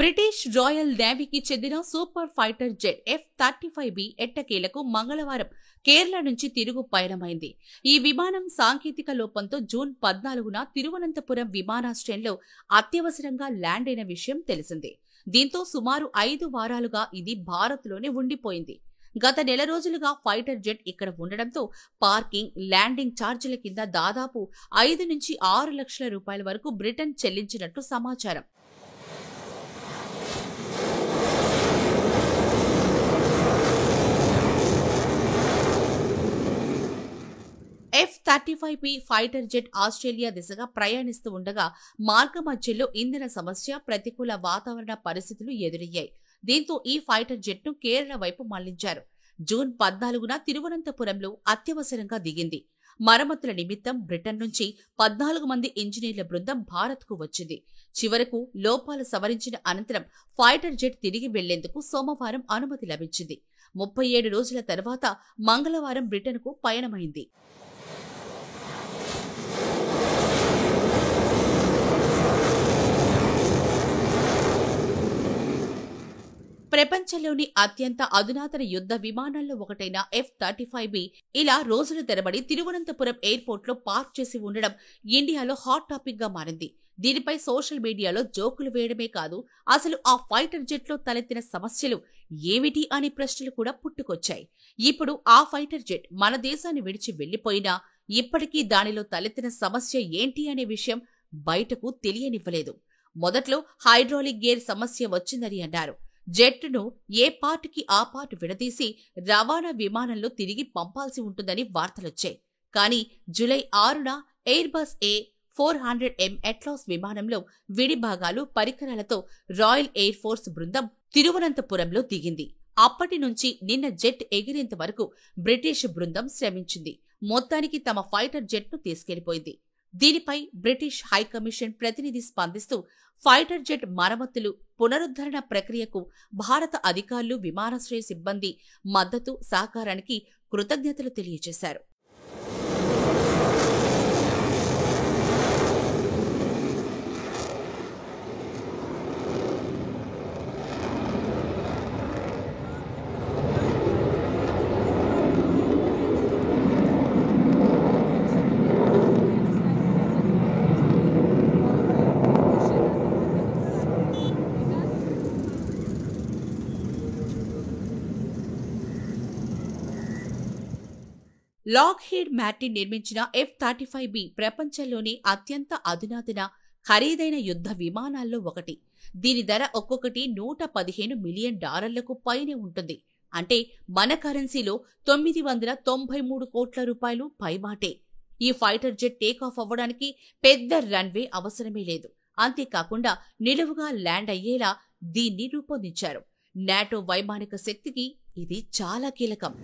British royal నేవీకి చెందిన super fighter jet F-35B ఎట్టకేలకు మంగళవారం కేరళ నుంచి తిరుగు పయనమైంది. ఈ విమానం సాంకేతిక లోపంతో జూన్ 14న తిరువనంతపురం విమానాశ్రయంలో అత్యవసరంగా ల్యాండ్ అయిన విషయం తెలిసిందే. దీంతో సుమారు 5 వారాలుగా ఇది భారత్లోనే ఉండిపోయింది. గత నెల రోజులుగా ఫైటర్ జెట్ ఇక్కడ ఉండడంతో పార్కింగ్, ల్యాండింగ్ ఛార్జీల కింద దాదాపు 5 నుంచి 6 లక్షల రూపాయల వరకు బ్రిటన్ చెల్లించినట్టు సమాచారం. F-35B ఫైటర్ జెట్ ఆస్ట్రేలియా దిశగా ప్రయాణిస్తూ ఉండగా మార్గ మధ్యలో ఇంధన సమస్య, ప్రతికూల వాతావరణ పరిస్థితులు ఎదురయ్యాయి. దీంతో ఈ ఫైటర్ జెట్ను కేరళ వైపు మళ్లించారు. జూన్ 14న తిరువనంతపురంలో అత్యవసరంగా దిగింది. మరమ్మతుల నిమిత్తం బ్రిటన్ నుంచి 14 మంది ఇంజనీర్ల బృందం భారత్కు వచ్చింది. చివరకు లోపాలు సవరించిన అనంతరం ఫైటర్ జెట్ తిరిగి వెళ్లేందుకు సోమవారం అనుమతి లభించింది. 37 రోజుల తర్వాత మంగళవారం బ్రిటన్కు పయనమైంది. ప్రపంచంలోని అత్యంత అధునాతన యుద్ధ విమానాల్లో ఒకటైన F-35B ఇలా రోజుల తరబడి తిరువనంతపురం ఎయిర్పోర్ట్లో పార్క్ చేసి ఉండడం ఇండియాలో హాట్ టాపిక్ గా మారింది. దీనిపై సోషల్ మీడియాలో జోకులు వేయడమే కాదు, అసలు ఆ ఫైటర్ జెట్లో తలెత్తిన సమస్యలు ఏమిటి అనే ప్రశ్నలు కూడా పుట్టుకొచ్చాయి. ఇప్పుడు ఆ ఫైటర్ జెట్ మన దేశాన్ని విడిచి వెళ్లిపోయినా ఇప్పటికీ దానిలో తలెత్తిన సమస్య ఏంటి అనే విషయం బయటకు తెలియనివ్వలేదు. మొదట్లో హైడ్రాలిక్ గేర్ సమస్య వచ్చిందని అన్నారు. జెట్ను ఏ పార్టుకి ఆ పార్టు విడదీసి రవాణా విమానంలో తిరిగి పంపాల్సి ఉంటుందని వార్తలొచ్చాయి. కానీ జూలై 6న ఎయిర్బస్ A400M అట్లాస్ విమానంలో విడి భాగాలు, పరికరాలతో రాయల్ ఎయిర్ ఫోర్స్ బృందం తిరువనంతపురంలో దిగింది. అప్పటి నుంచి నిన్న జెట్ ఎగిరేంత వరకు బ్రిటిష్ బృందం శ్రమించింది. మొత్తానికి తమ ఫైటర్ జెట్ను తీసుకెళ్లిపోయింది. దీనిపై బ్రిటిష్ హైకమిషన్ ప్రతినిధి స్పందిస్తూ ఫైటర్ జెట్ మరమ్మతులు, పునరుద్ధరణ ప్రక్రియకు భారత అధికారులు, విమానాశ్రయ సిబ్బంది మద్దతు, సహకారానికి కృతజ్ఞతలు తెలియజేశారు. లాక్హీడ్ మార్టిన్ నిర్మించిన F-35B ప్రపంచంలోని అత్యంత అధునాతన, ఖరీదైన యుద్ధ విమానాల్లో ఒకటి. దీని ధర ఒక్కొక్కటి $115 మిలియన్ పైనే ఉంటుంది. అంటే మన కరెన్సీలో 993 కోట్ల రూపాయలు పైమాటే. ఈ ఫైటర్ జెట్ టేకాఫ్ అవ్వడానికి పెద్ద రన్వే అవసరమే లేదు. అంతేకాకుండా నిలువుగా ల్యాండ్ అయ్యేలా దీన్ని రూపొందించారు. నాటో వైమానిక శక్తికి ఇది చాలా కీలకం.